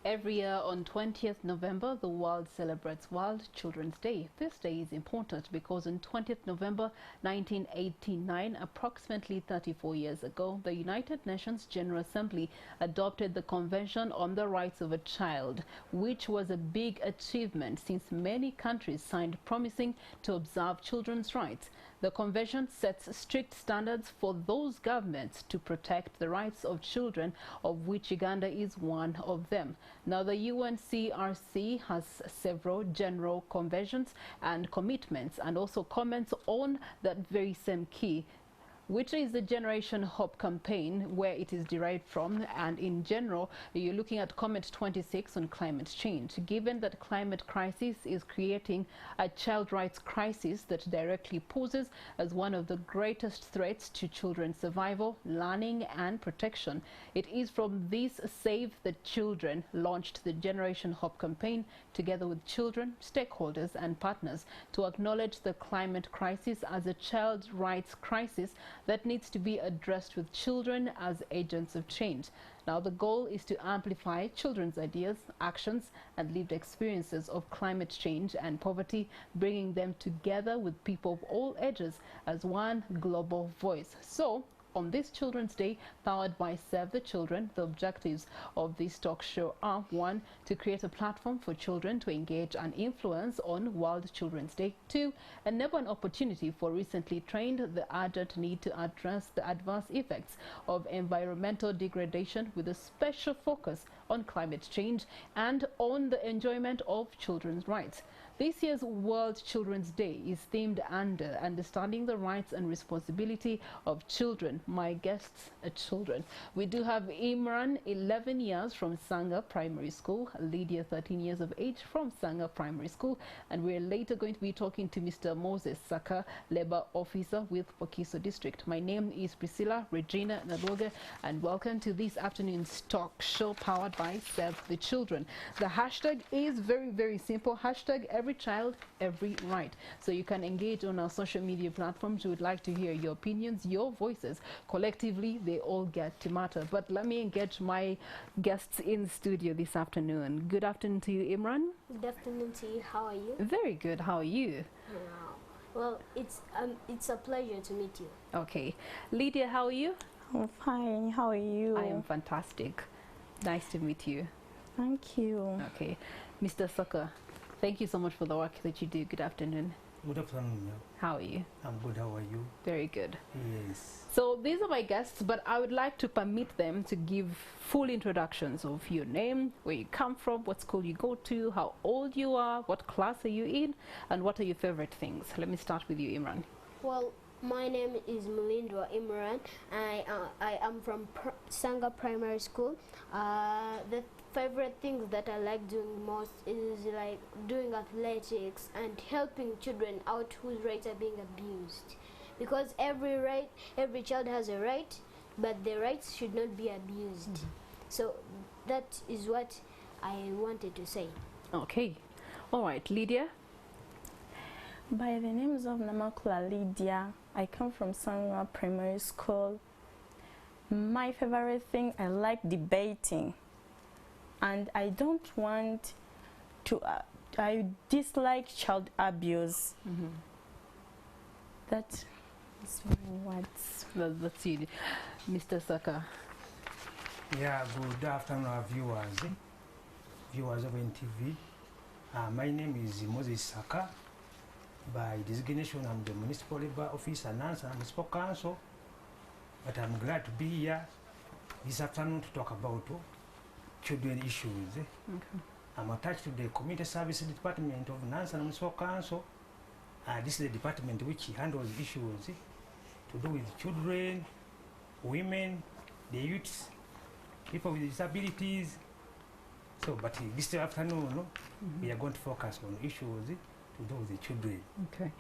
Every year on 20th November, the world celebrates World Children's Day. This day is important because on 20th November 1989, approximately 34 years ago, the United Nations General Assembly adopted the Convention on the Rights of a Child, which was a big achievement since many countries signed promising to observe children's rights. The convention sets strict standards for those governments to protect the rights of children, of which Uganda is one of them. Now, the UNCRC has several general conventions and commitments, and also comments on that very same key, which is the Generation Hope campaign, where it is derived from. And in general, you're looking at comment 26 on climate change. Given that climate crisis is creating a child rights crisis that directly poses as one of the greatest threats to children's survival, learning and protection, it is from this Save the Children launched the Generation Hope campaign together with children, stakeholders and partners to acknowledge the climate crisis as a child rights crisis that needs to be addressed with children as agents of change. Now, the goal is to amplify children's ideas, actions, and lived experiences of climate change and poverty, bringing them together with people of all ages as one global voice. So, on this Children's Day, powered by Save the Children, the objectives of this talk show are: 1, to create a platform for children to engage and influence on World Children's Day; 2, enable an opportunity for recently trained the urgent need to address the adverse effects of environmental degradation with a special focus on climate change and on the enjoyment of children's rights. This year's World Children's Day is themed under Understanding the Rights and Responsibility of Children. My guests are children. We do have Imran, 11 years, from Sanga Primary School, Lydia, 13 years of age, from Sanga Primary School, and we're later going to be talking to Mr. Moses Saka, Labour Officer with Pokiso District. My name is Priscilla Regina Naloge, and welcome to this afternoon's talk show powered by Save the Children. The hashtag is very, very simple. Hashtag every child, every right. So you can engage on our social media platforms. We would like to hear your opinions, your voices. Collectively, they all get to matter. But let me engage my guests in studio this afternoon. Good afternoon to you, Imran. Good afternoon to you. How are you? Very good. How are you? Well, it's a pleasure to meet you. Okay. Lydia, how are you? I'm fine. How are you? I am fantastic. Nice to meet you. Thank you. Okay. Mr. Saka, thank you so much for the work that you do. Good afternoon. Good afternoon. How are you? I'm good. How are you? Very good. Yes. So these are my guests, but I would like to permit them to give full introductions of your name, where you come from, what school you go to, how old you are, what class are you in, and what are your favorite things. Let me start with you, Imran. Well, my name is Mulindwa Imran. I am from Sanga Primary School. The favorite things that I like doing most is like doing athletics and helping children out whose rights are being abused. Because every child has a right, but the rights should not be abused. So that is what I wanted to say. Okay. All right, Lydia. By the names of Namakula Lydia, I come from Sanga Primary School. My favorite thing, I like debating. And I don't want to, I dislike child abuse. That is my words. That's you, Mr. Saka. Yeah, good afternoon, our viewers of NTV. My name is Moses Saka. By designation, I'm the Municipal Labour Officer, Nansa Municipal Council. But I'm glad to be here this afternoon to talk about children issues. Okay. I'm attached to the Community Service Department of Nansa Municipal Council. This is the department which handles issues to do with children, women, the youths, people with disabilities. So, but this afternoon, we are going to focus on issues to do with the children. Okay.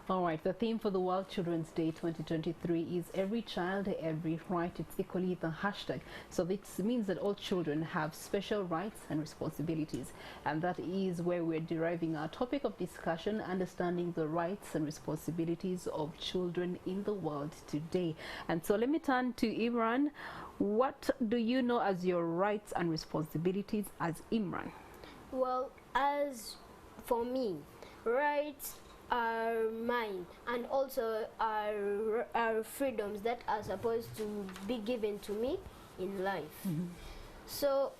All right. The theme for the World Children's Day 2023 is every child, every right. It's equally the hashtag. So this means that all children have special rights and responsibilities. And that is where we're deriving our topic of discussion, understanding the rights and responsibilities of children in the world today. And so let me turn to Imran. What do you know as your rights and responsibilities as Imran? Well, as for me, rights are mine, and also are freedoms that are supposed to be given to me in life. So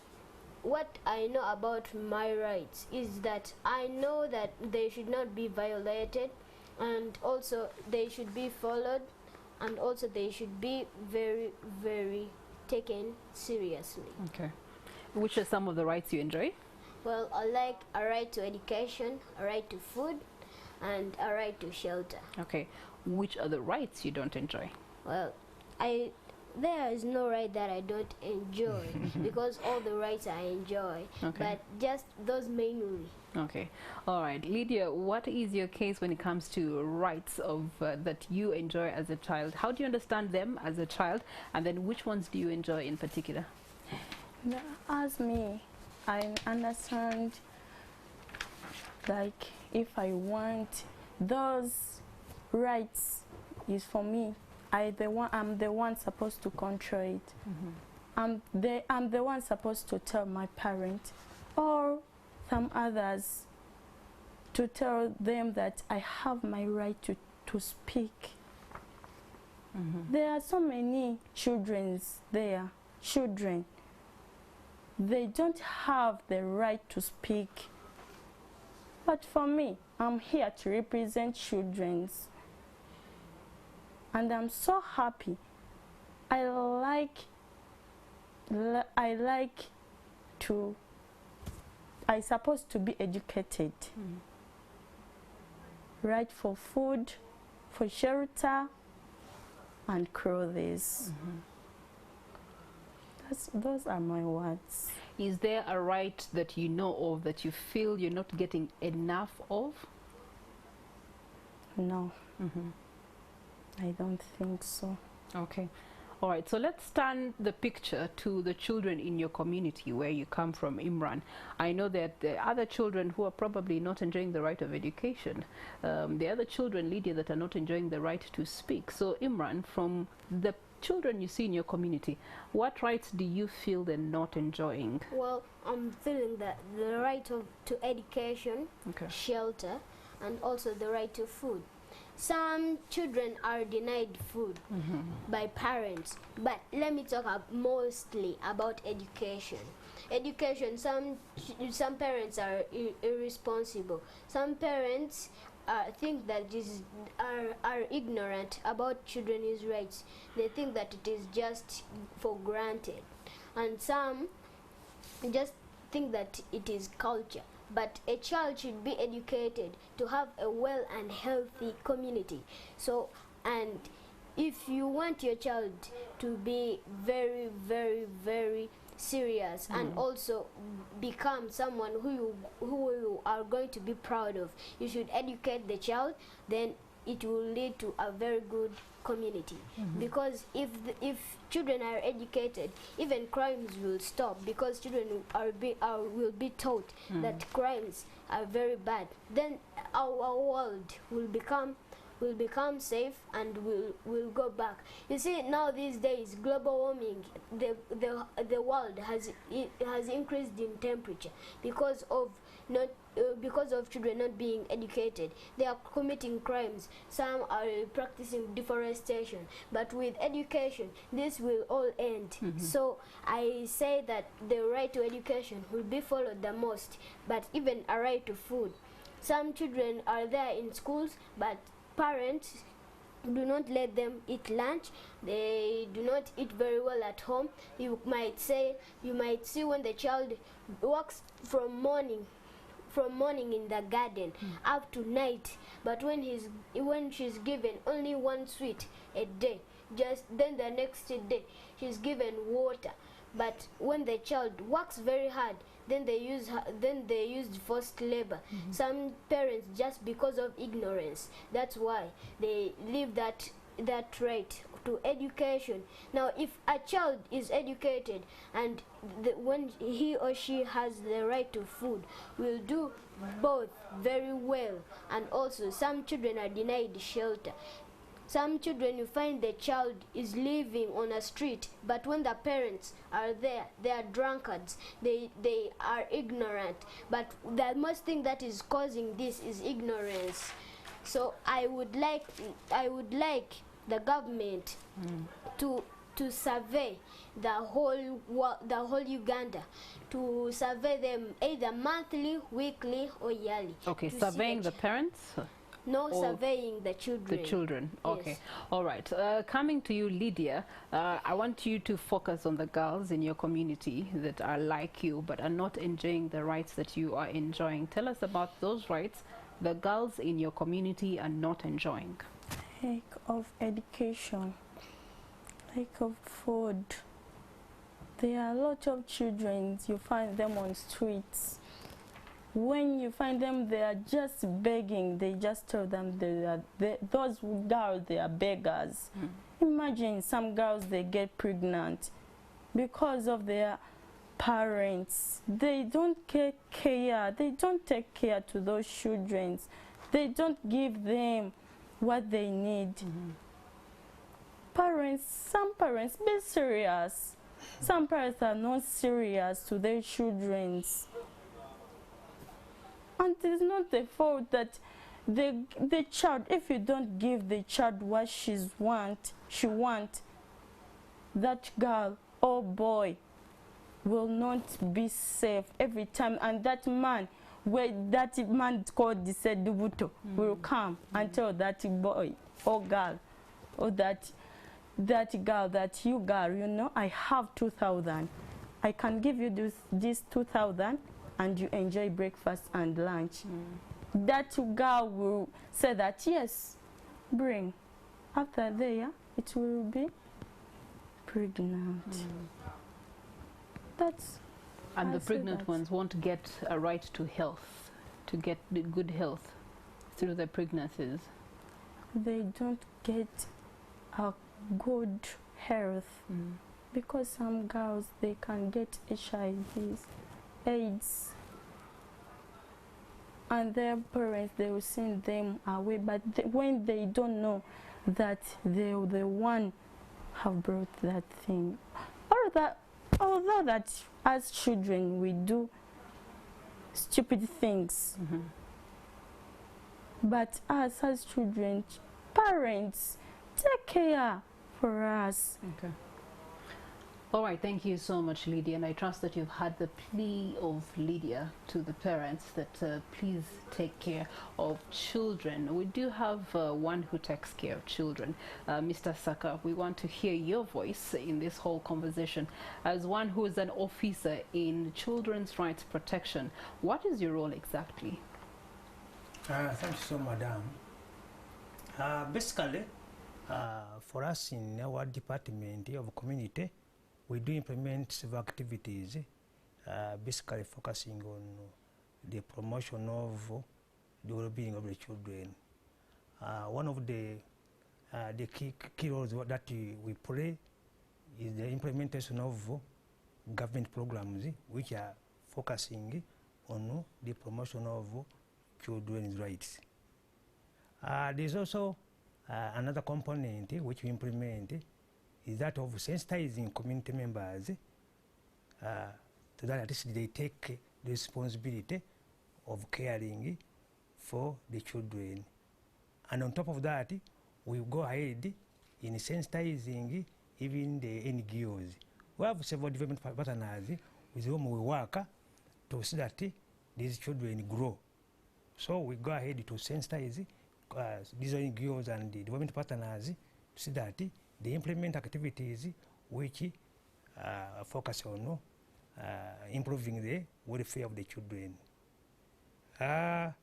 what I know about my rights is that I know that they should not be violated, and also they should be followed, and also they should be very, very taken seriously. Okay. Which are some of the rights you enjoy? Well, I like a right to education, a right to food, and a right to shelter. Okay. Which are the rights you don't enjoy? Well, there is no right that I don't enjoy because all the rights I enjoy, Okay. but just those mainly. Okay. All right. Lydia, what is your case when it comes to rights of that you enjoy as a child? How do you understand them as a child? And then which ones do you enjoy in particular? As me, I understand, like, if I want those rights is for me. I'm the one supposed to control it. I'm the one supposed to tell my parents or some others to tell them that I have my right to speak. There are so many children, they don't have the right to speak. But for me, I'm here to represent children. And I'm so happy. I supposed to be educated. Right for food, for shelter, and clothes. Those are my words. Is there a right that you know of that you feel you're not getting enough of? No. I don't think so. Okay. All right. So let's turn the picture to the children in your community where you come from, Imran. I know that there are other children who are probably not enjoying the right of education. There are other children, Lydia, that are not enjoying the right to speak. So Imran, from the children you see in your community, what rights do you feel they're not enjoying? Well, I'm feeling that the right to education, Okay. shelter, and also the right to food. Some children are denied food by parents, but let me talk mostly about education. Education, some parents are irresponsible. Some parents think that are ignorant about children's rights. They think that it is just for granted, and some just think that it is culture. But a child should be educated to have a well and healthy community. So, and if you want your child to be very, very, very serious and also become someone who you are going to be proud of, you should educate the child. Then it will lead to a very good community. Because if children are educated, even crimes will stop, because children will be taught that crimes are very bad. Then our world will become safe and will go back. You see, now these days, global warming, the world has increased in temperature because of children not being educated. They are committing crimes. Some are practicing deforestation. But with education, this will all end. So I say that the right to education will be followed the most, but even a right to food. Some children are there in schools, but parents do not let them eat lunch. They do not eat very well at home. You might see when the child works from morning in the garden up to night, but when she's given only one sweet a day, then the next day she's given water. But when the child works very hard, then they use forced labor. Some parents, just because of ignorance, that's why they leave that right to education. Now, if a child is educated and when he or she has the right to food, will do both very well. And also, some children are denied shelter. Some children, you find the child is living on a street, but when the parents are there, they are drunkards, they are ignorant. But the most thing that is causing this is ignorance. So I would like the government to survey the whole Uganda, to survey them either monthly, weekly, or yearly. Okay, surveying the parents? No, surveying the children. The children, okay. Yes. All right. Coming to you, Lydia, I want you to focus on the girls in your community that are like you but are not enjoying the rights that you are enjoying. Tell us about those rights the girls in your community are not enjoying. Lack of education, lack of food. There are a lot of children, you find them on streets. When you find them, they are just begging. They just tell them those girls, they are beggars. Imagine some girls, they get pregnant because of their parents. They don't take care. They don't take care to those children. They don't give them what they need. Some parents, be serious. Some parents are not serious to their children. And it's not the fault that the child, if you don't give the child what she wants, that girl or boy will not be safe every time. And that man, called Disedubuto, will come and tell that boy or girl, or that girl, that you girl, you know, I have 2,000. I can give you this 2,000. And you enjoy breakfast and lunch. That girl will say that, yes, bring. After there, it will be pregnant. And the pregnant ones won't get a right to health, to get the good health through their pregnancies. They don't get a good health because some girls, they can get HIVs. AIDS, and their parents, they will send them away, but when they don't know that they're the one have brought that thing, although that as children we do stupid things, but us as children, parents, take care for us. Okay. All right, thank you so much, Lydia, and I trust that you've had the plea of Lydia to the parents that please take care of children. We do have one who takes care of children. Mr. Saka, we want to hear your voice in this whole conversation. As one who is an officer in children's rights protection, what is your role exactly? Thank you so much, Madam. Basically, for us in our department of community, we do implement several activities, basically focusing on the promotion of the well-being of the children. One of the key roles that we play is the implementation of government programs which are focusing on the promotion of children's rights. There's also another component which we implement is that of sensitizing community members so that at least they take the responsibility of caring for the children. And on top of that, we go ahead in sensitizing even the NGOs. We have several development partners with whom we work to see that these children grow. So we go ahead to sensitize these NGOs and the development partners to see that they implement activities which focus on improving the welfare of the children.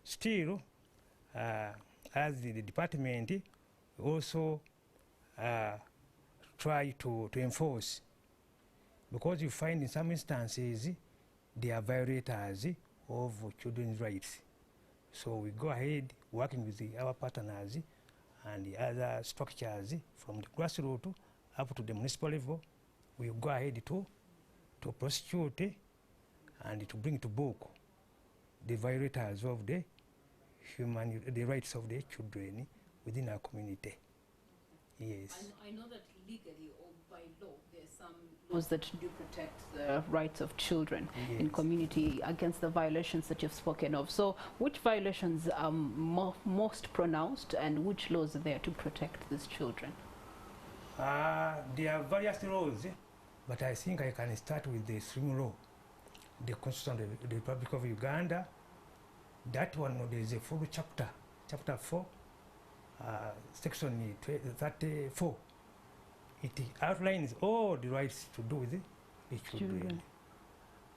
Still, as the department, we also try to enforce, because you find in some instances they are violators of children's rights. So we go ahead working with our partners and the other structures from the grassroots up to the municipal level. We go ahead to prosecute and to bring to book the violators of the rights of the children within our community. Yes. I know that legally or by law there's some laws that do protect the rights of children in Yes. community against the violations that you've spoken of. So which violations are most pronounced and which laws are there to protect these children? There are various laws, but I think I can start with the swim law, the Constitution of the Republic of Uganda. That one, there is a full chapter 4, section 34. It outlines all the rights to do with the children.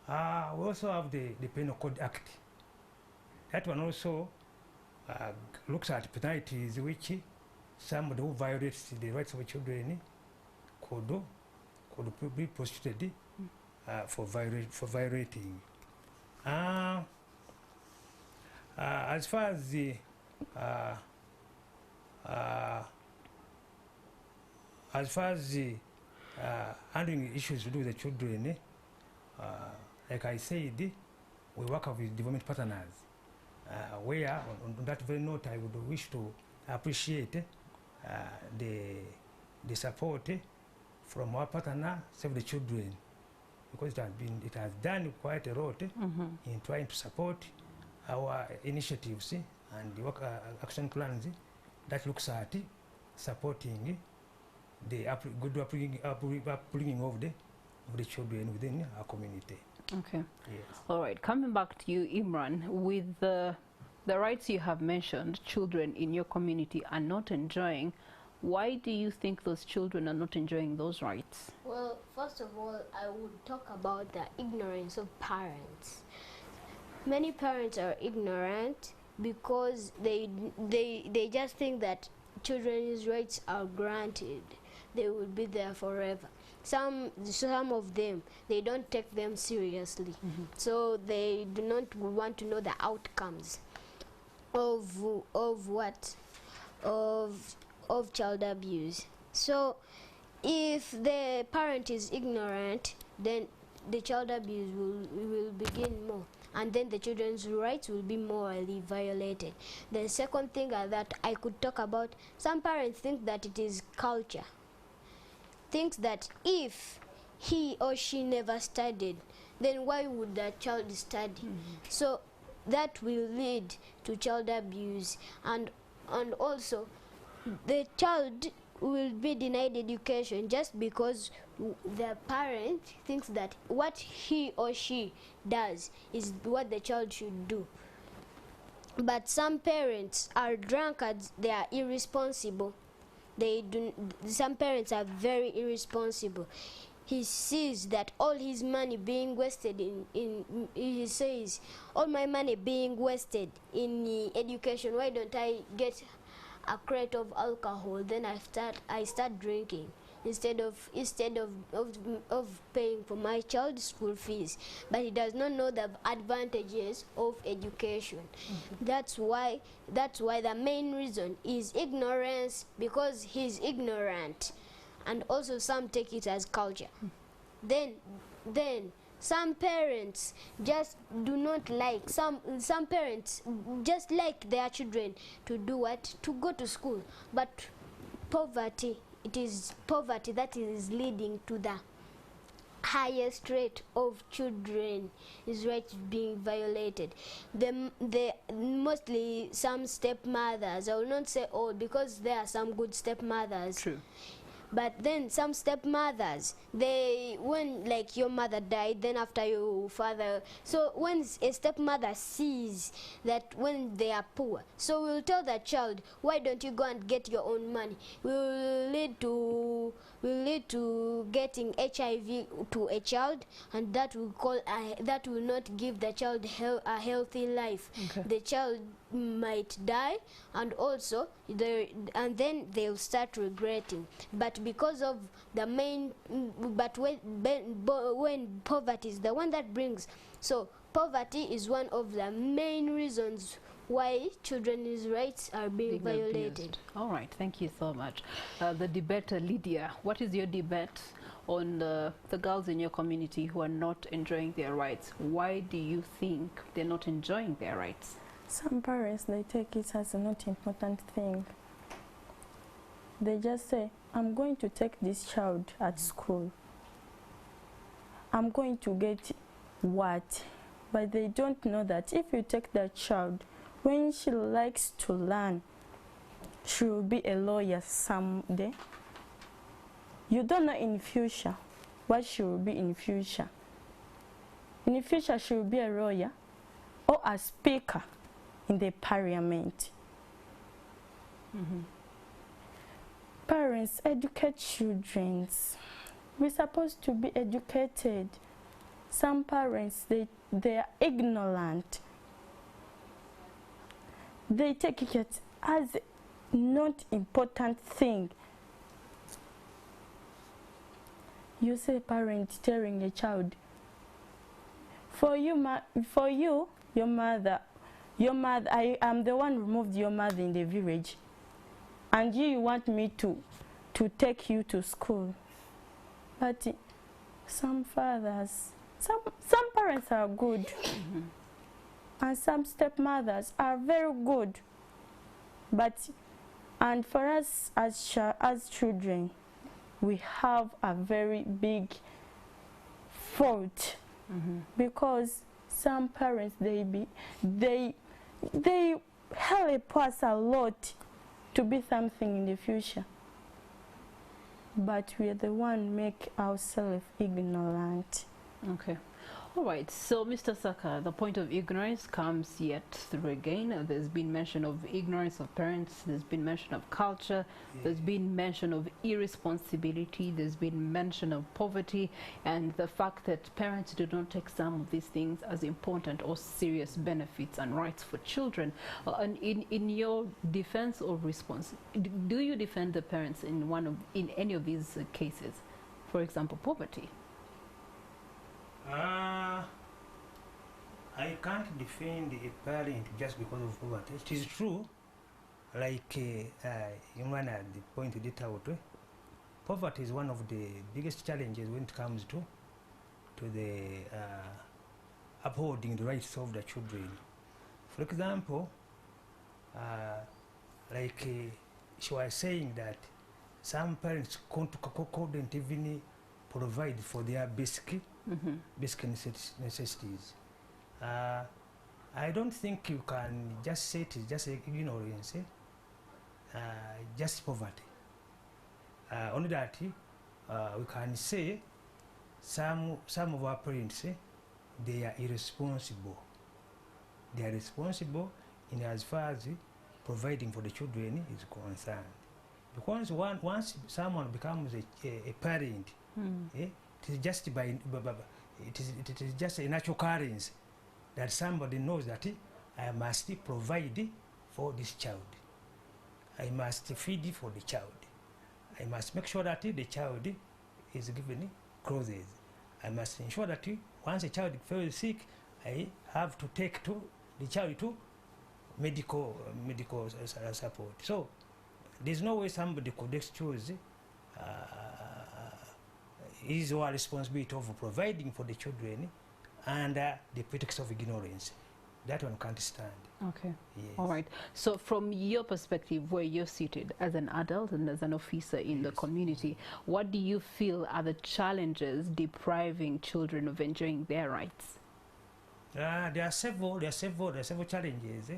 We also have the Penal Code Act. That one also looks at penalties which somebody who violates the rights of children could be prosecuted for violating. As far as the handling issues to do with the children, like I said, we work with development partners. Where on that very note, I would wish to appreciate the support from our partner, Save the Children, because it has done quite a lot in trying to support our initiatives and the work action plans that looks at supporting the good upbringing of the children within our community. Okay. Yes. All right. Coming back to you, Imran, with the rights you have mentioned, children in your community are not enjoying. Why do you think those children are not enjoying those rights? Well, first of all, I would talk about the ignorance of parents. Many parents are ignorant because they just think that children's rights are granted. They will be there forever. Some of them, they don't take them seriously. So they do not want to know the outcomes of child abuse. So if the parent is ignorant, then the child abuse will begin more, and then the children's rights will be morally violated. The second thing that I could talk about, some parents think that it is culture. Thinks that if he or she never studied, then why would the child study? So that will lead to child abuse, and also the child will be denied education just because the parent thinks that what he or she does is what the child should do. But some parents are drunkards, they are irresponsible. Some parents are very irresponsible. He sees that all his money being wasted he says, all my money being wasted in education, why don't I get a crate of alcohol, then I start drinking instead of paying for my child's school fees. But he does not know the advantages of education. That's why the main reason is ignorance, because he's ignorant, and also some take it as culture. Then some parents just do not like, some parents just like their children to do what? To go to school. But poverty, it is poverty that is leading to the highest rate of children's rights being violated. Mostly some stepmothers, I will not say all, because there are some good stepmothers. True. But then some stepmothers, when like your mother died, then after your father, so when a stepmother sees that when they are poor, so we'll tell the child, why don't you go and get your own money? Will lead to getting HIV to a child, and that will not give the child a healthy life. Okay. The child might die, and also then they'll start regretting. But because of the main, but when poverty is the one that brings, so poverty is one of the main reasons why children's rights are being violated. Abused. All right, thank you so much. The debater, Lydia, what is your debate on the girls in your community who are not enjoying their rights? Why do you think they're not enjoying their rights? Some parents, they take it as a not important thing. they just say, I'm going to take this child at school. I'm going to get what? But they don't know that if you take that child, when she likes to learn, she will be a lawyer someday. You don't know in future what she will be in future. In the future, she will be a lawyer or a speaker in the parliament. Parents, educate children. We're supposed to be educated. Some parents, they are ignorant. They take it as not important thing. You see a parent telling a child, for you, your mother, I am the one who removed your mother in the village, and you want me to take you to school. But some fathers, some parents are good, and some stepmothers are very good. And for us as children, we have a very big fault, because some parents they help us a lot to be something in the future, but we are the one make ourselves ignorant. Okay. All right. So, Mr. Saka, the point of ignorance comes yet through again. There's been mention of ignorance of parents. There's been mention of culture. There's been mention of irresponsibility. There's been mention of poverty, and the fact that parents do not take some of these things as important or serious benefits and rights for children. And in your defense or response, do you defend the parents in any of these cases? For example, poverty. I can't defend a parent just because of poverty. It is true, like Imran had pointed it out, poverty is one of the biggest challenges when it comes to the upholding the rights of the children. For example, she was saying that some parents couldn't even provide for their basic necessities. I don't think you can just say it is just ignorance, just poverty. Only that we can say some of our parents, they are irresponsible. They are responsible in as far as providing for the children is concerned. Because once someone becomes a parent, it is just it is just a natural occurrence that somebody knows that I must provide for this child. I must feed for the child. I must make sure that the child is given clothes. I must ensure that once a child feels sick, I have to take the child to medical support. So there's no way somebody could excuse his or her responsibility of providing for the children under the pretext of ignorance. That one can't stand. Okay. Yes. All right. So from your perspective, where you're seated as an adult and as an officer in the community, what do you feel are the challenges depriving children of enjoying their rights? There are several challenges.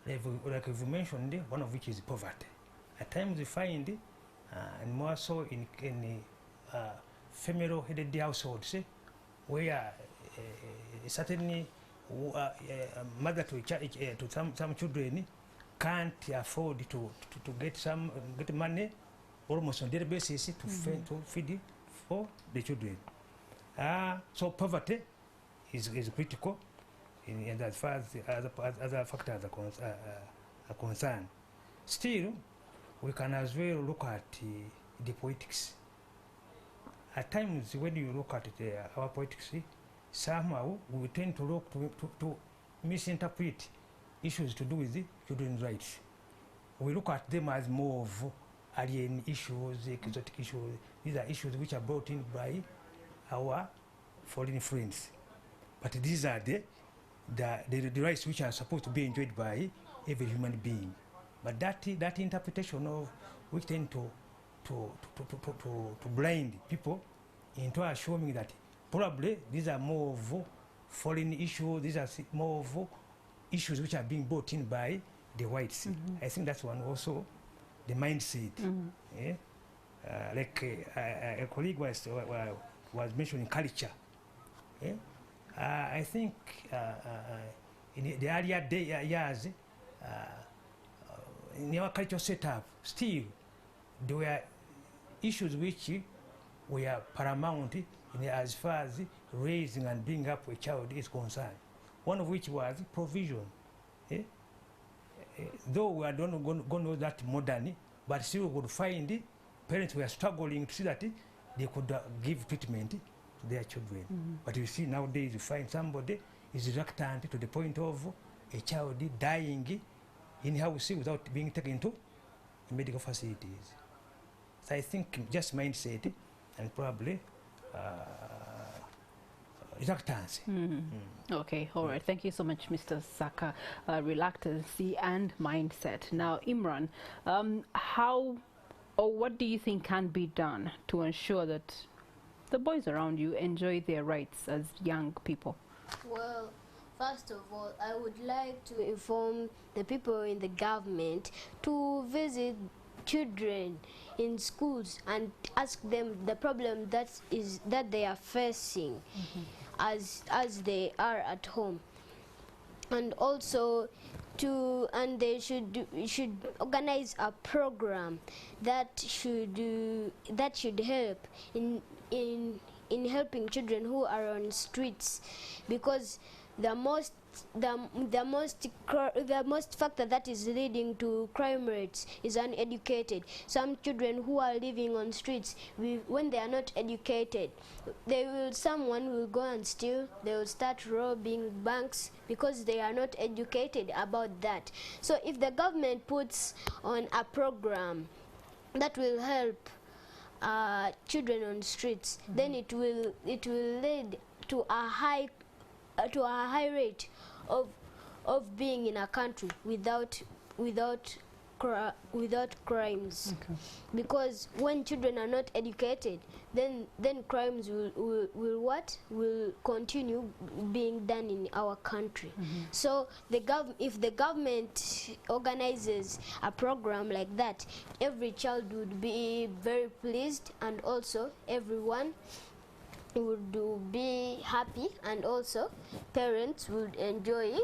Like you mentioned, one of which is poverty. At times we find, and more so in female-headed households, where certainly mother to some children can't afford to get money almost on a daily basis to feed for the children. So poverty is critical, and as far as other factors are concerned. Still, we can as well look at the politics. At times, when you look at our politics, somehow we tend to look to misinterpret issues to do with the children's rights. We look at them as more of alien issues, exotic issues. These are issues which are brought in by our foreign friends. But these are the rights which are supposed to be enjoyed by every human being. But that interpretation of which tend to blind people into assuming that probably these are more of foreign issues, these are more of issues which are being brought in by the whites. I think that's one also, the mindset. Yeah? Like a colleague was mentioning culture. Yeah? I think in the earlier years, in our cultural setup, still there were issues which were paramount as far as raising and bringing up a child is concerned. One of which was provision. Though we are not going to know that modern, but still we would find parents were struggling to see that they could give treatment to their children. But you see nowadays you find somebody is reluctant to the point of a child dying in house without being taken to medical facilities. So I think just mindset and probably reluctance. Okay, all right. Thank you so much, Mr. Saka. Reluctancy and mindset. Now, Imran, how or what do you think can be done to ensure that the boys around you enjoy their rights as young people? Well, first of all, I would like to inform the people in the government to visit children in schools and ask them the problem that they are facing as they are at home, and also they should organize a program that should help in helping children who are on streets, because the most factor that is leading to crime rates is uneducated. Some children who are living on streets, when they are not educated, someone will go and steal. They will start robbing banks because they are not educated about that. So if the government puts on a program that will help children on streets, then it will lead to a high rate of being in a country without crimes. Because when children are not educated, then crimes will continue being done in our country. So if the government organizes a program like that, every child would be very pleased, and also everyone would be happy, and also parents would enjoy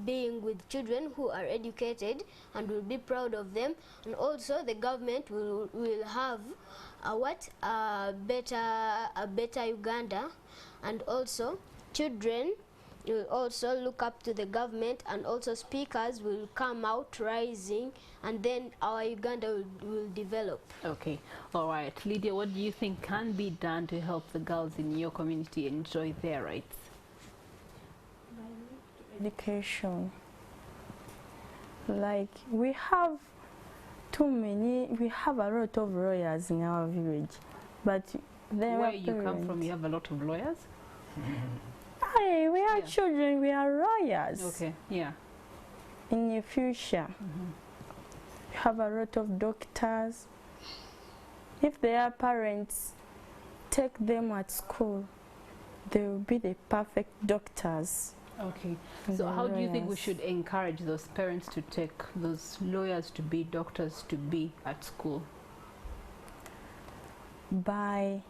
being with children who are educated and will be proud of them, and also the government will have a better Uganda, and also children will also look up to the government, and also speakers will come out rising, and then our Uganda will develop. Okay, all right. Lydia, what do you think can be done to help the girls in your community enjoy their rights? Education. Like, we have a lot of lawyers in our village, but where you come from, you have a lot of lawyers? Hey, we are children, we are lawyers. Okay, yeah. In the future, we have a lot of doctors. If their parents take them at school, they will be the perfect doctors. Okay, so how do you think we should encourage those parents to take those lawyers to be doctors to be at school? By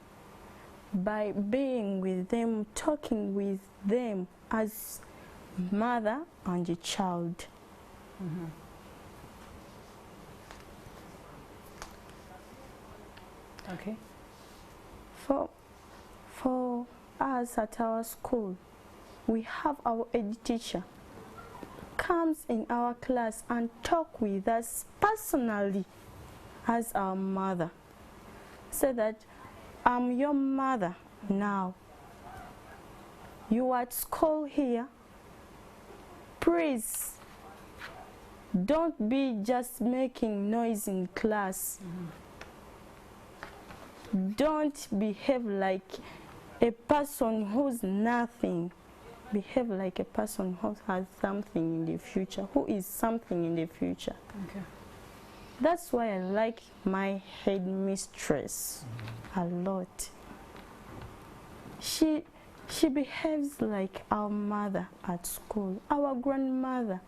being with them, talking with them as mother and a child. Okay. For us at our school, we have our head teacher comes in our class and talk with us personally as our mother. So that I'm your mother now. You are at school here. Please don't be just making noise in class. Don't behave like a person who's nothing. Behave like a person who has something in the future, who is something in the future. Okay. That's why I like my headmistress a lot. She behaves like our mother at school, our grandmother.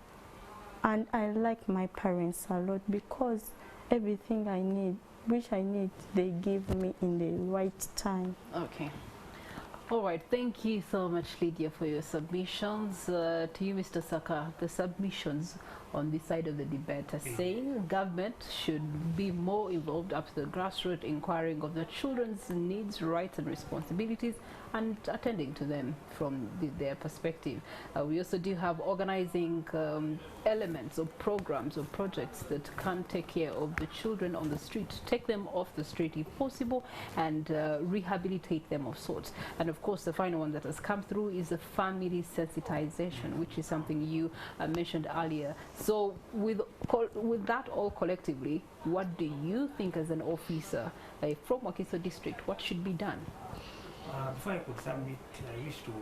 And I like my parents a lot because everything I need, they give me in the right time. Okay. All right, thank you so much, Lydia, for your submissions. To you, Mr. Saka, the submissions on this side of the debate are saying government should be more involved up to the grassroots, inquiring of the children's needs, rights and responsibilities and attending to them from their perspective. We also do have organizing elements or programs or projects that can take care of the children on the street, take them off the street if possible, and rehabilitate them of sorts. And of course, the final one that has come through is the family sensitization, which is something you mentioned earlier. So with that all collectively, what do you think as an officer from Wakiso District, what should be done? Before I could submit, I used to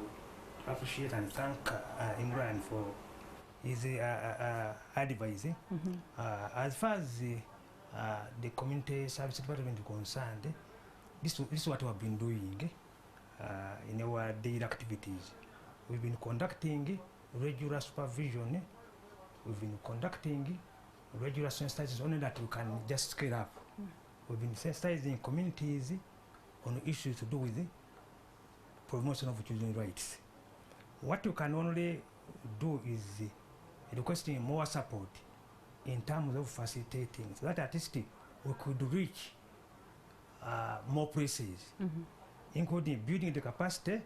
appreciate and thank Imran for his advice. As far as the community service department is concerned, this is what we have been doing in our daily activities. We've been conducting regular supervision. We've been conducting regular sensitization, only that we can just scale up. We've been sensitizing communities on issues to do with promotion of children's rights. What you can only do is requesting more support in terms of facilitating, so that at least we could reach more places, including building the capacity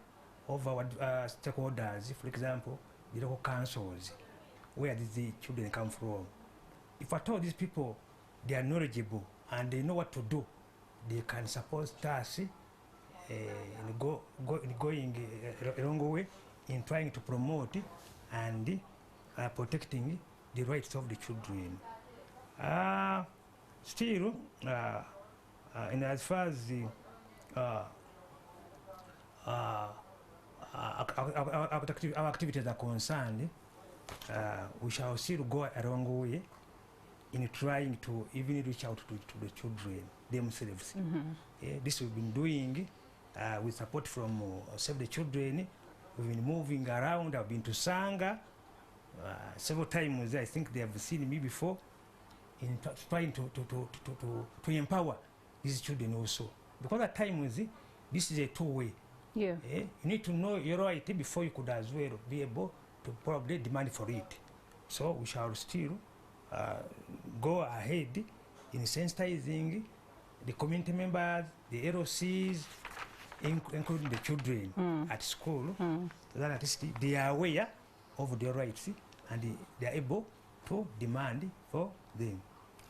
of our stakeholders, for example, the local councils, where the children come from. If at all these people, they are knowledgeable and they know what to do, they can support us in going a long way in trying to promote and protecting the rights of the children. Still, in as far as the our activities are concerned, we shall still go a long way in trying to even reach out to the children themselves. This we've been doing with support from Save the Children. We've been moving around. I've been to Sanga several times. I think they have seen me before in trying to empower these children also. Because at times this is a two-way. Yeah. You need to know your right before you could as well be able to probably demand for it. So we shall still go ahead in sensitizing the community members, the LOCs, including the children at school, so that at least they are aware of their rights and they are able to demand for them.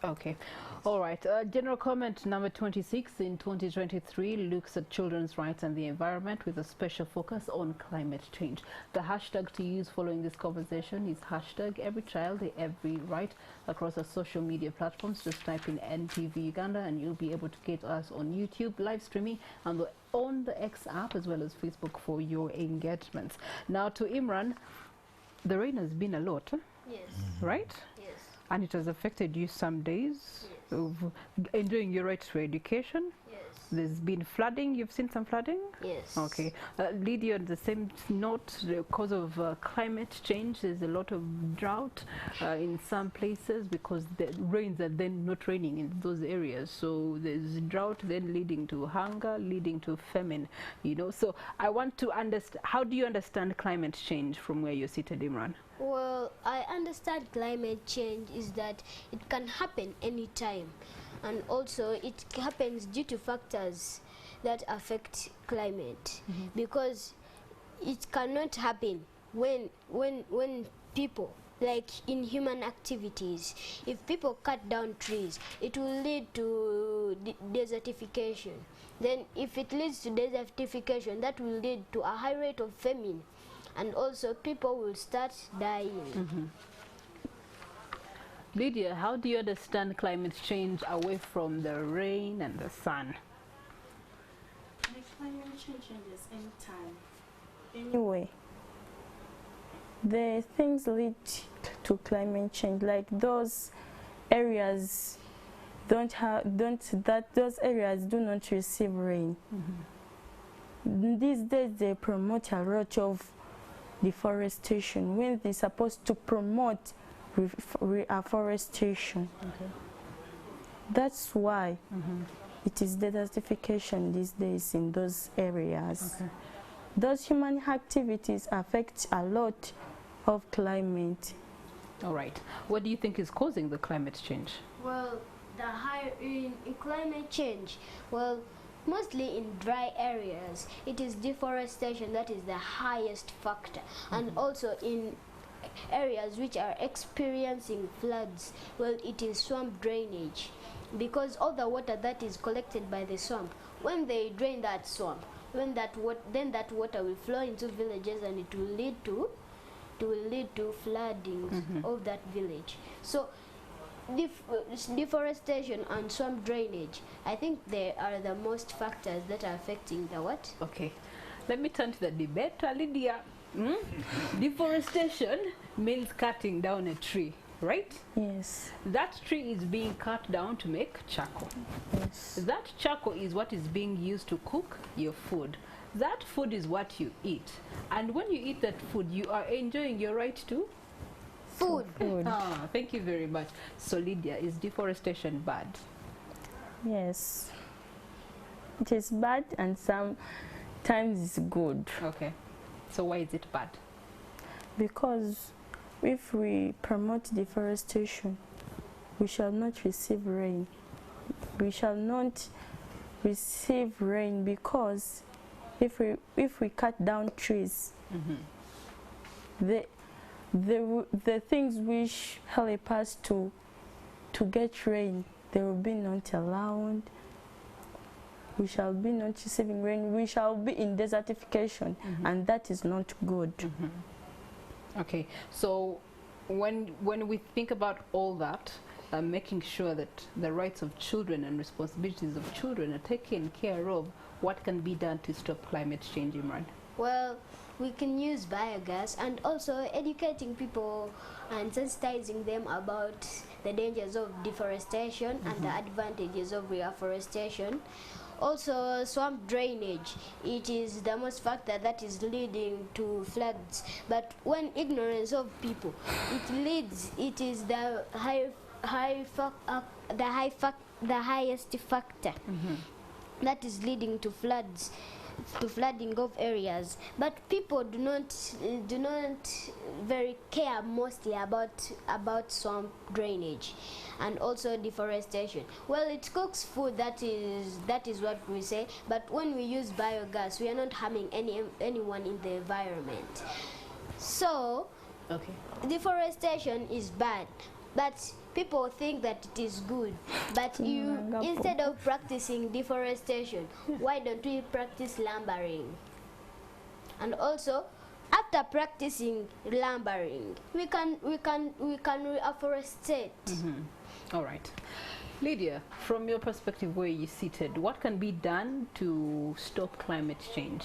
Okay. All right. General comment number 26 in 2023 looks at children's rights and the environment with a special focus on climate change. The hashtag to use following this conversation is hashtag every child, every right across our social media platforms. Just type in NTV Uganda and you'll be able to get us on YouTube, live streaming, and on the X app as well as Facebook for your engagements. Now to Imran, the rain has been a lot, Yes. right? Yes. And it has affected you some days Yes. of enjoying your right to education. Yes. There's been flooding. You've seen some flooding? Yes. Okay. Lydia, on the same note, because of climate change, there's a lot of drought in some places because the rains are then not raining in those areas. So there's drought then leading to hunger, leading to famine, you know. So I want to understand, how do you understand climate change from where you're seated, Imran? Well, I understand climate change is that it can happen anytime, and also it happens due to factors that affect climate, because it cannot happen when people, like in human activities, if people cut down trees, it will lead to desertification. Then if it leads to desertification, that will lead to a high rate of famine, and also people will start dying. Lydia, how do you understand climate change away from the rain and the sun? The climate change changes anytime. Anyway, the things lead to climate change, like those areas those areas do not receive rain. These days they promote a lot of deforestation when they're supposed to promote afforestation. That's why it is desertification these days in those areas. Those human activities affect a lot of climate. All right. What do you think is causing the climate change? Well, in climate change, well, mostly in dry areas, it is deforestation that is the highest factor. And also in areas which are experiencing floods, well, it is swamp drainage. Because all the water that is collected by the swamp, when they drain that swamp, then that water will flow into villages and it will lead to flooding of that village. So deforestation and swamp drainage, I think they are the most factors that are affecting the what? Okay, let me turn to the debate. Lydia, deforestation means cutting down a tree, right? Yes. That tree is being cut down to make charcoal. Yes. That charcoal is what is being used to cook your food. That food is what you eat. And when you eat that food, you are enjoying your right to Food. Ah, thank you very much. So Lydia, is deforestation bad? Yes. It is bad and sometimes it's good. Okay. So why is it bad? Because if we promote deforestation, we shall not receive rain. We shall not receive rain because if we cut down trees, the things which help us to get rain, they will be not allowed. We shall be not receiving rain. We shall be in desertification, and that is not good. Okay, so when we think about all that, making sure that the rights of children and responsibilities of children are taken care of, what can be done to stop climate change, Imran? Well, we can use biogas and also educating people and sensitizing them about the dangers of deforestation and the advantages of reforestation. Also, swamp drainage, it is the most factor that is leading to floods. But when ignorance of people, it is the highest factor that is leading to floods, to flooding of areas. But people do not very care mostly about swamp drainage and also deforestation. Well, it cooks food, that is what we say, but when we use biogas, we are not harming anyone in the environment. So deforestation is bad, but people think that it is good. But instead of practicing deforestation, why don't we practice lumbering? And also, after practicing lumbering, we can reforestate. All right. Lydia, from your perspective where you're seated, what can be done to stop climate change?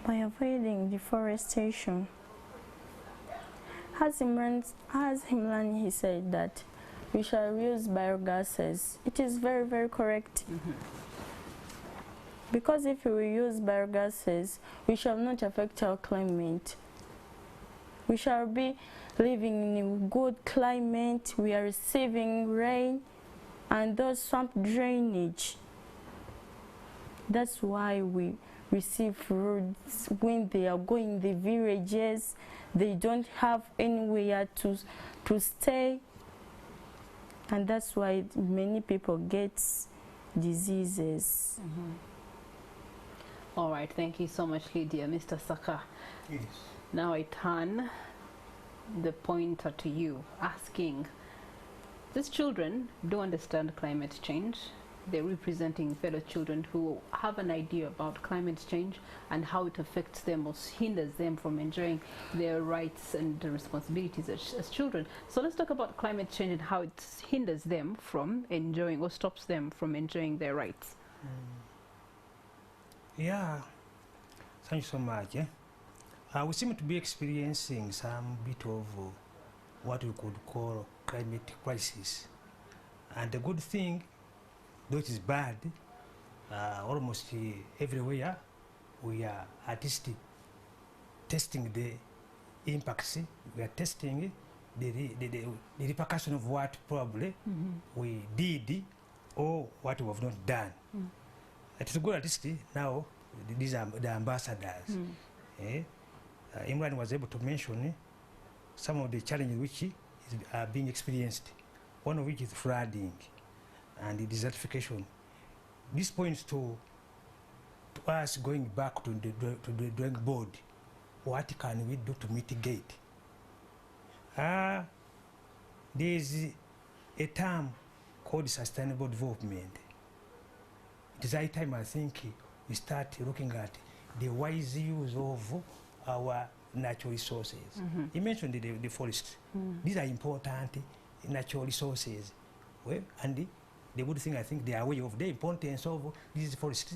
By avoiding deforestation. As Himlan, he said that we shall use biogases. It is very, very correct. Because if we use biogases, we shall not affect our climate. We shall be living in a good climate. We are receiving rain and those swamp drainage. That's why we receive roads when they are going the villages. They don't have anywhere to stay, and that's why many people get diseases. All right, thank you so much, Lydia. Mr. Saka. Yes. Now I turn the pointer to you, asking, these children do understand climate change. They're representing fellow children who have an idea about climate change and how it affects them or hinders them from enjoying their rights and responsibilities as children. So let's talk about climate change and how it hinders them from enjoying or stops them from enjoying their rights. Yeah, thank you so much. We seem to be experiencing some bit of what we could call climate crisis. And the good thing, though it is bad, almost everywhere we are at least testing the impacts. We are testing the repercussion of what probably we did or what we have not done. It's good at least now these are the ambassadors. Imran was able to mention some of the challenges which are being experienced, one of which is flooding and the desertification. This points to us going back to the drawing board. What can we do to mitigate? There's a term called sustainable development. It is high time, I think, we start looking at the wise use of our natural resources. You mentioned the forests. These are important natural resources. Well, and the good thing, I think, they are aware of the importance of these forests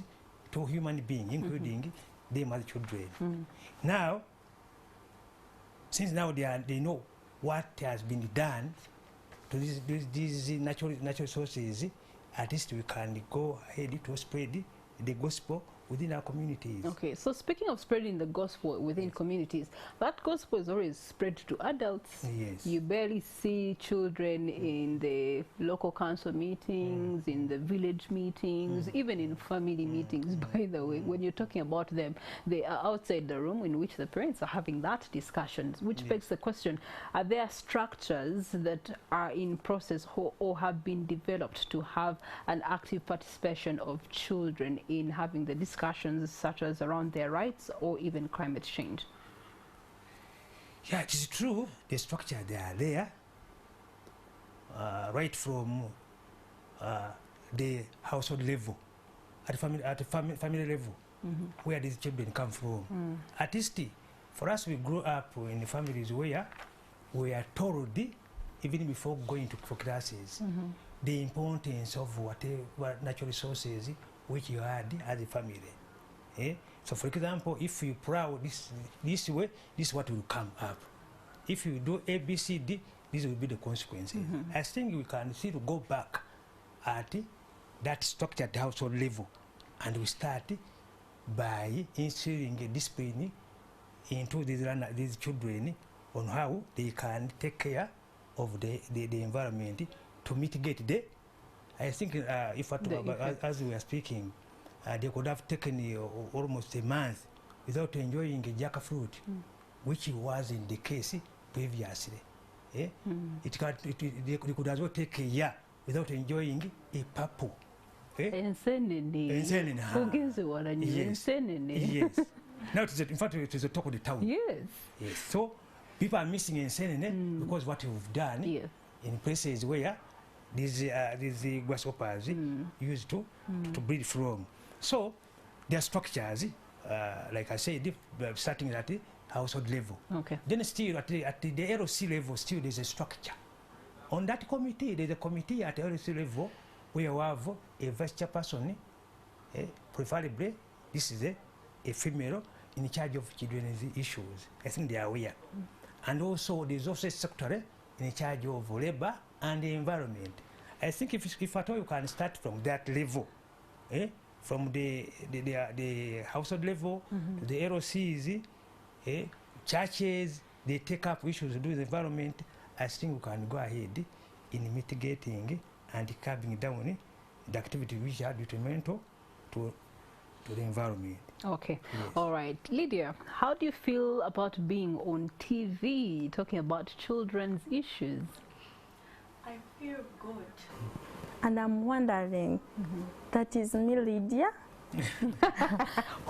to human beings, including them as children. Now, since now they know what has been done to these natural resources, at least we can go ahead to spread the gospel within our communities. Okay, so speaking of spreading the gospel within communities, that gospel is always spread to adults. Yes. You barely see children in the local council meetings, in the village meetings, even in family meetings, by the way. When you're talking about them, they are outside the room in which the parents are having that discussion, which begs the question, are there structures that are in process or have been developed to have an active participation of children in having the discussions such as around their rights or even climate change? Yeah, it is true. The structure, they are there, right from the household level, at family level, where these children come from. At least, for us, we grew up in families where we are told, even before going for classes, the importance of whatever natural resources which you had as a family. So for example, if you plow this way, this is what will come up. If you do A, B, C, D, these will be the consequences. I think we can still go back at that structure at the household level, and we start by instilling a discipline into these children on how they can take care of the environment to mitigate the. I think if as we are speaking, they could have taken almost a month without enjoying a jackfruit, which wasn't the case previously. They could as well take a year without enjoying a purple. Yes. Now, in fact, it is the talk of the town. Yes. So people are missing ensenene because what you've done in places where these grasshoppers used to breed from. So their structures, like I said, starting at the household level. Okay. Then still at the LOC level, still there's a structure. On that committee, there's a committee at the LOC level where you have a vice chairperson, preferably this is a female in charge of children's issues. I think they are aware. And also there's also a secretary in charge of labor and the environment. I think if at all you can start from that level, from the household level, the LOCs, churches, they take up issues to do with the environment. I think we can go ahead in mitigating and curbing down the activities which are detrimental to the environment. Okay. Yes. All right. Lydia, how do you feel about being on TV talking about children's issues? I feel good. And I'm wondering, that is me, Lydia?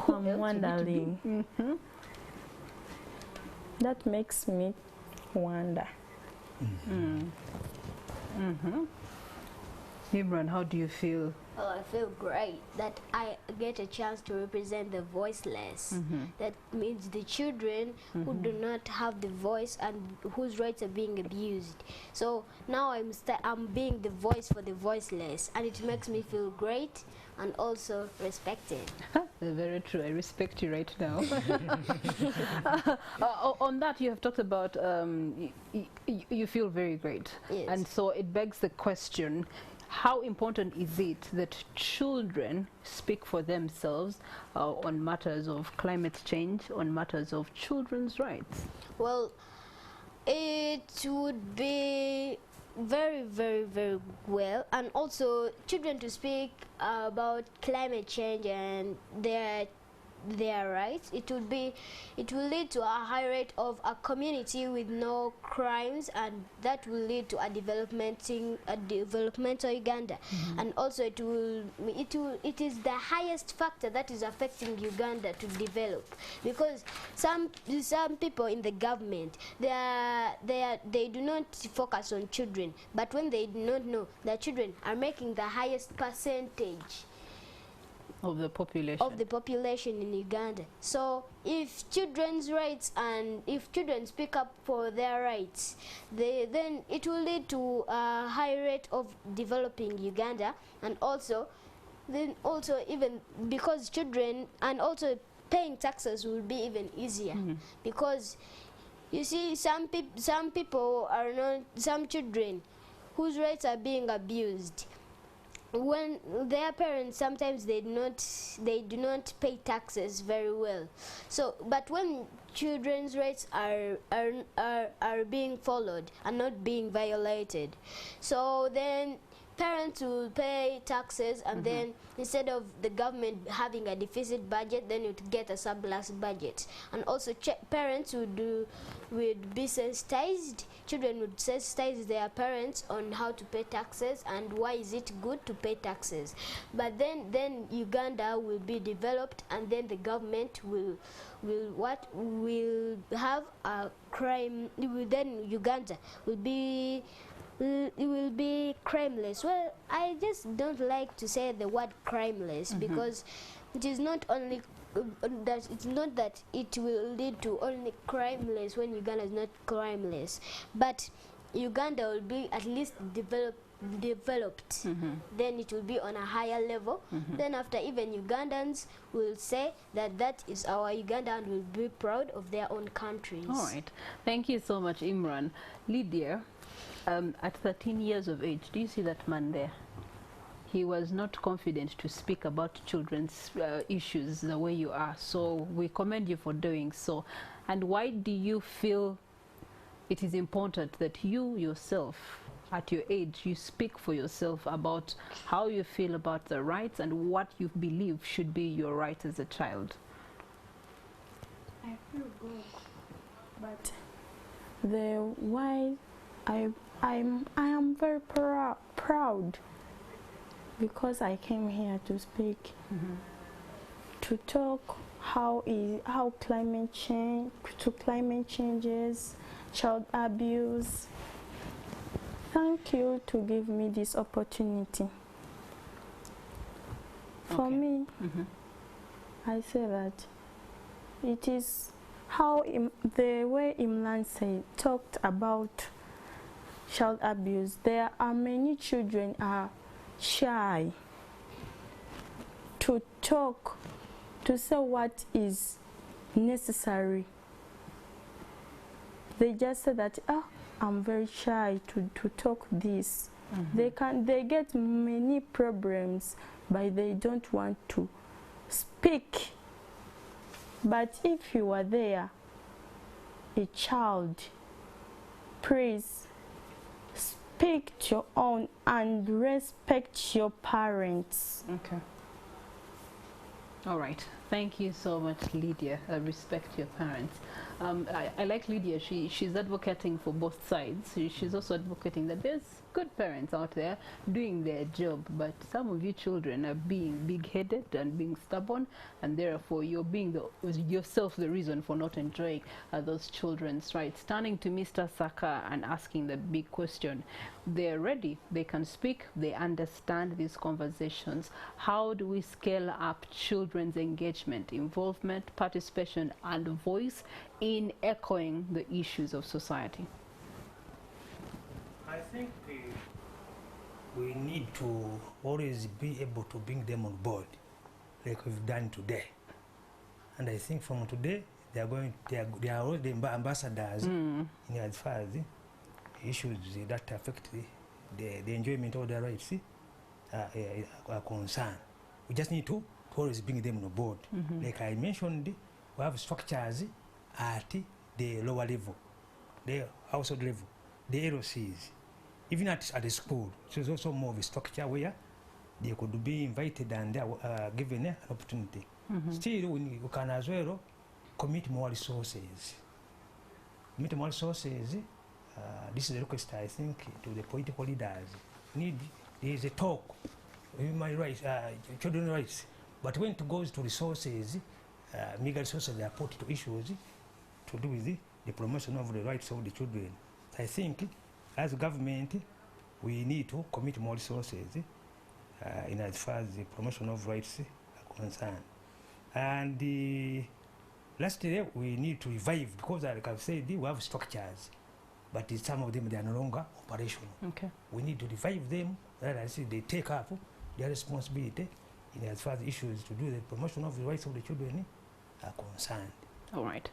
I'm wondering. That makes me wonder. Imran, how do you feel? Well, I feel great that I get a chance to represent the voiceless. That means the children who do not have the voice and whose rights are being abused. So now I'm being the voice for the voiceless, and it makes me feel great and also respected. Very true. I respect you right now. On that, you have talked about you feel very great. Yes. And so it begs the question, how important is it that children speak for themselves on matters of climate change, on matters of children's rights? Well, it would be very, very, very well, and also children to speak about climate change and their rights. It will lead to a high rate of a community with no crimes, and that will lead to a developmental Uganda. And also it is the highest factor that is affecting Uganda to develop, because some people in the government, they do not focus on children, but when they do not know that children are making the highest percentage of the population in Uganda. So if children's rights, and if children speak up for their rights, then it will lead to a high rate of developing Uganda, and also even because children, and also paying taxes will be even easier, because you see some children whose rights are being abused, when their parents, sometimes they do not pay taxes very well. So but when children's rights are being followed and not being violated, so then parents will pay taxes, and then instead of the government having a deficit budget, then it would get a surplus budget. And also parents would be sensitized. Children would sensitize their parents on how to pay taxes and why is it good to pay taxes. But then Uganda will be developed, and then the government will have a crime. Then Uganda will be crimeless. Well, I just don't like to say the word crimeless, because it is not only that it will lead to only crimeless when Uganda is not crimeless, but Uganda will be at least developed. Then it will be on a higher level. Then after, even Ugandans will say that is our Uganda, and will be proud of their own countries. All right, thank you so much, Imran. Lydia, at 13 years of age, do you see that man there? He was not confident to speak about children's issues the way you are, so we commend you for doing so. And why do you feel it is important that you yourself, at your age, you speak for yourself about how you feel about the rights and what you believe should be your right as a child? I feel good, but the why I am very proud, because I came here to speak, to talk how climate changes, child abuse. Thank you to give me this opportunity. For me, I say that it is how the way Imran talked about child abuse. There are many children are shy to talk, to say what is necessary. They just say that, I'm very shy to talk this. They get many problems, but they don't want to speak. But if you are there, a child, please speak your own and respect your parents. Okay. All right. Thank you so much, Lydia. Respect your parents. I like Lydia. She's advocating for both sides. She's also advocating that there's good parents out there doing their job, but some of you children are being big-headed and being stubborn, and therefore you're being yourself the reason for not enjoying those children's rights. Turning to Mr. Saka and asking the big question. They're ready. They can speak. They understand these conversations. How do we scale up children's engagement, involvement, participation, and voice in echoing the issues of society? I think we need to always be able to bring them on board, like we've done today. And I think from today, they are already ambassadors in as far as issues that affect the enjoyment of their rights. concern. We just need to always bring them on board. Like I mentioned, we have structures at the lower level, the household level, the LCs, even at the school. So there's also more of a structure where they could be invited and given an opportunity. Still, we can as well commit more resources. Commit more resources. This is a request, I think, to the political leaders. There is a talk, human rights, children's rights, but when it goes to resources, meager resources are put to issues to do with the promotion of the rights of the children. I think, as a government, we need to commit more resources in as far as the promotion of rights are concerned. And lastly, we need to revive, because like I've said, we have structures, but some of them they are no longer operational. Okay. We need to revive them, that I see they take up their responsibility in as far as issues to do the promotion of the rights of the children are concerned. All right.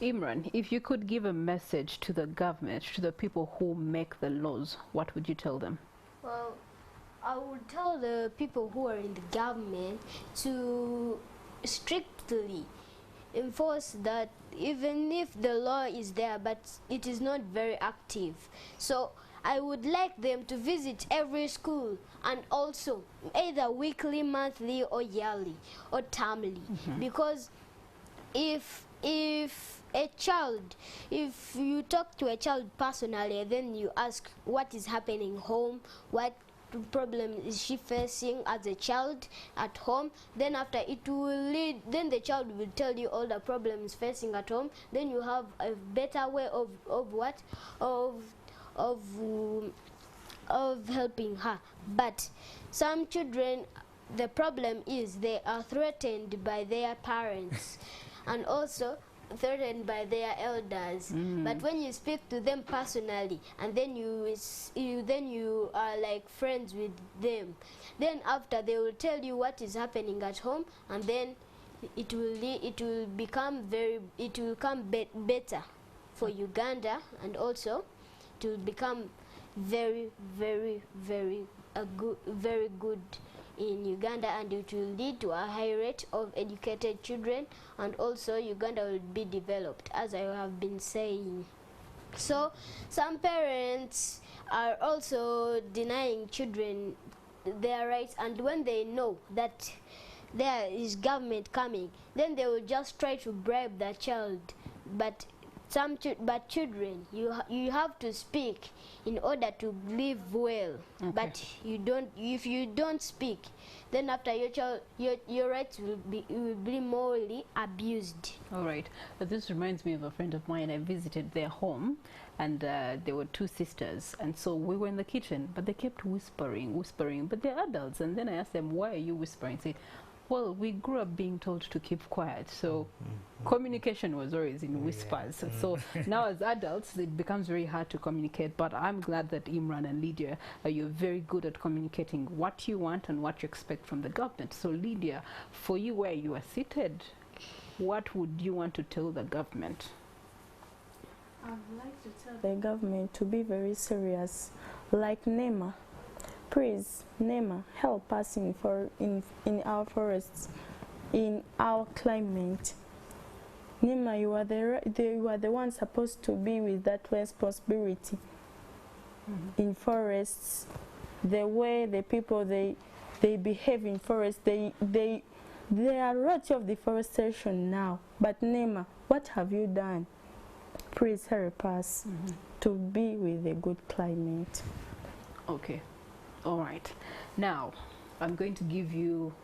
Imran, if you could give a message to the government, to the people who make the laws, what would you tell them? Well, I would tell the people who are in the government to strictly enforce that, even if the law is there but it is not very active. So I would like them to visit every school, and also either weekly, monthly or yearly or termly, because if a child, if you talk to a child personally and then you ask what is happening home, what problem is she facing as a child at home, then after it will lead, then the child will tell you all the problems facing at home, then you have a better way of helping her. But some children, the problem is they are threatened by their parents and also threatened by their elders. But when you speak to them personally and then you are like friends with them, then after they will tell you what is happening at home, and then it will become better for Uganda, and also to become very good in Uganda, and it will lead to a high rate of educated children, and also Uganda will be developed, as I have been saying. So some parents are also denying children their rights, and when they know that there is government coming, then they will just try to bribe their child. But children, you have to speak in order to live well. Okay. But if you don't speak, then after your rights will be morally abused. All right. But this reminds me of a friend of mine. I visited their home, and there were two sisters, and so we were in the kitchen, but they kept whispering, but they're adults. And then I asked them, why are you whispering? Say, well, we grew up being told to keep quiet, so communication was always in whispers. So now as adults, it becomes very hard to communicate. But I'm glad that Imran and Lydia, you're very good at communicating what you want and what you expect from the government. So Lydia, for you where you are seated, what would you want to tell the government? I would like to tell the government to be very serious, like NEMA. Please, NEMA, help us in our forests, in our climate. NEMA, you are the one supposed to be with that responsibility. In forests, the way the people they behave in forests, there are lots of deforestation now. But NEMA, what have you done? Please help us to be with a good climate. Okay. All right. Now, I'm going to give you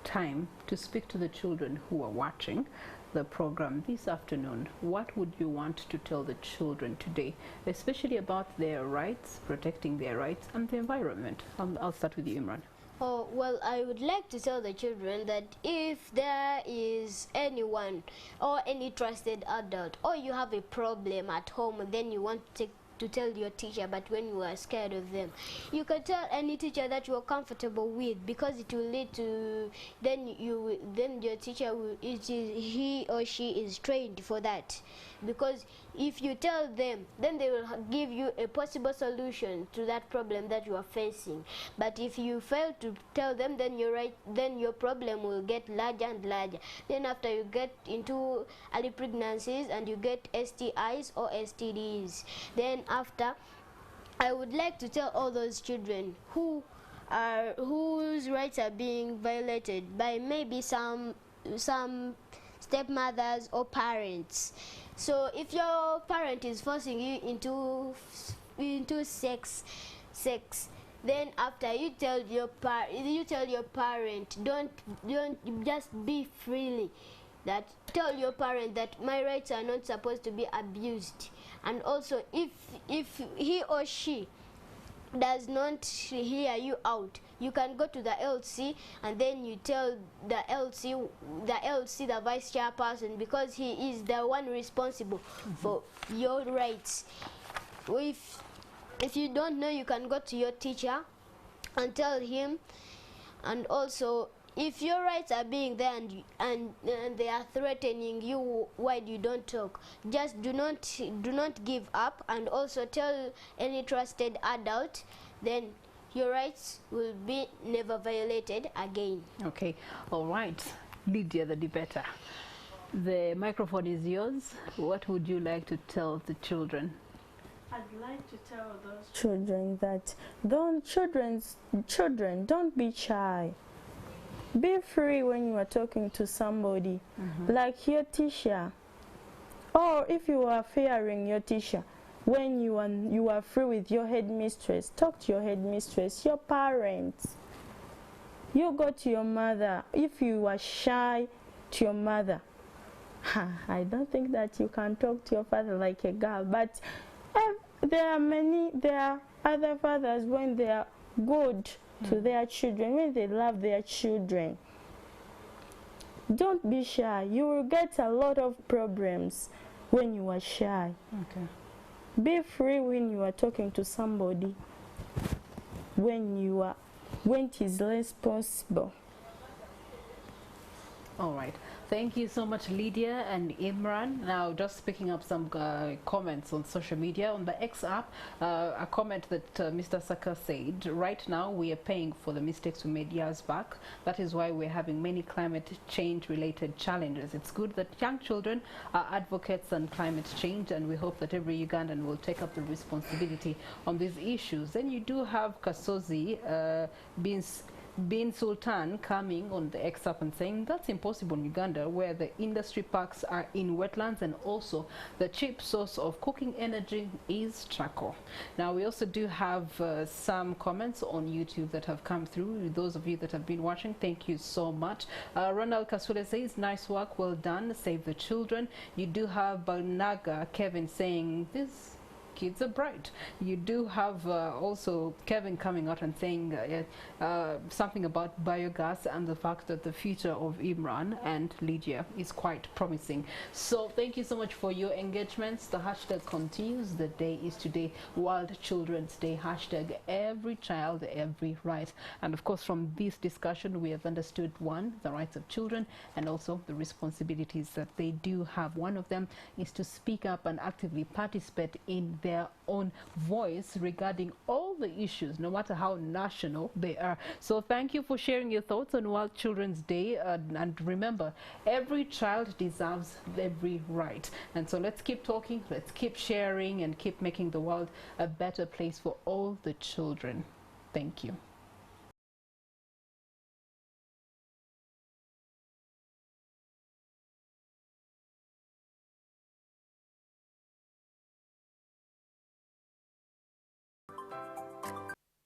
time to speak to the children who are watching the program this afternoon. What would you want to tell the children today, especially about their rights, protecting their rights, and the environment? I'll start with you, Imran. Oh, well, I would like to tell the children that if there is anyone or any trusted adult, or you have a problem at home and then you want to to tell your teacher, but when you are scared of them. You can tell any teacher that you are comfortable with, because it will lead to then your teacher will, he or she is trained for that. Because if you tell them, then they will give you a possible solution to that problem that you are facing. But if you fail to tell them, then your problem will get larger and larger. Then after you get into early pregnancies and you get STIs or STDs. Then after, I would like to tell all those children whose rights are being violated by maybe some stepmothers or parents. So if your parent is forcing you into sex, then after you tell your parent, don't just be freely. That tell your parent that my rights are not supposed to be abused. And also, if he or she does not hear you out, you can go to the LC and then you tell the LC, the vice chairperson, because he is the one responsible for your rights. If you don't know, you can go to your teacher and tell him. And also, if your rights are being there and they are threatening you while you don't talk, just do not give up, and also tell any trusted adult, then your rights will be never violated again. Okay, all right. Lydia, the debater, the microphone is yours. What would you like to tell the children? I'd like to tell those children that children, don't be shy. Be free when you are talking to somebody, like your teacher. Or if you are fearing your teacher, when you are free with your headmistress, talk to your headmistress, your parents. You go to your mother. If you are shy to your mother, I don't think that you can talk to your father like a girl. But there are other fathers when they are good to their children, when they love their children. Don't be shy. You will get a lot of problems when you are shy. Okay. Be free when you are talking to somebody, when it is responsible. All right. Thank you so much, Lydia and Imran. Now, just picking up some comments on social media. On the X app, a comment that Mr. Saka said, right now we are paying for the mistakes we made years back. That is why we're having many climate change related challenges. It's good that young children are advocates on climate change, and we hope that every Ugandan will take up the responsibility on these issues. Then you do have Kasozi Bin Sultan coming on the X up and saying that's impossible in Uganda, where the industry parks are in wetlands, and also the cheap source of cooking energy is charcoal. Now, we also do have some comments on YouTube that have come through. Those of you that have been watching, thank you so much. Ronald Kasule says, nice work, well done, save the children. You do have Banaga Kevin saying this kids are bright. You do have also Kevin coming out and saying something about biogas and the fact that the future of Imran and Lydia is quite promising. So thank you so much for your engagements. The hashtag continues. The day is today, World Children's Day. Hashtag every child, every right. And of course, from this discussion, we have understood, one, the rights of children, and also the responsibilities that they do have. One of them is to speak up and actively participate in their own voice regarding all the issues, no matter how national they are. So thank you for sharing your thoughts on World Children's Day, and remember, every child deserves every right. And so let's keep talking, let's keep sharing, and keep making the world a better place for all the children. Thank you.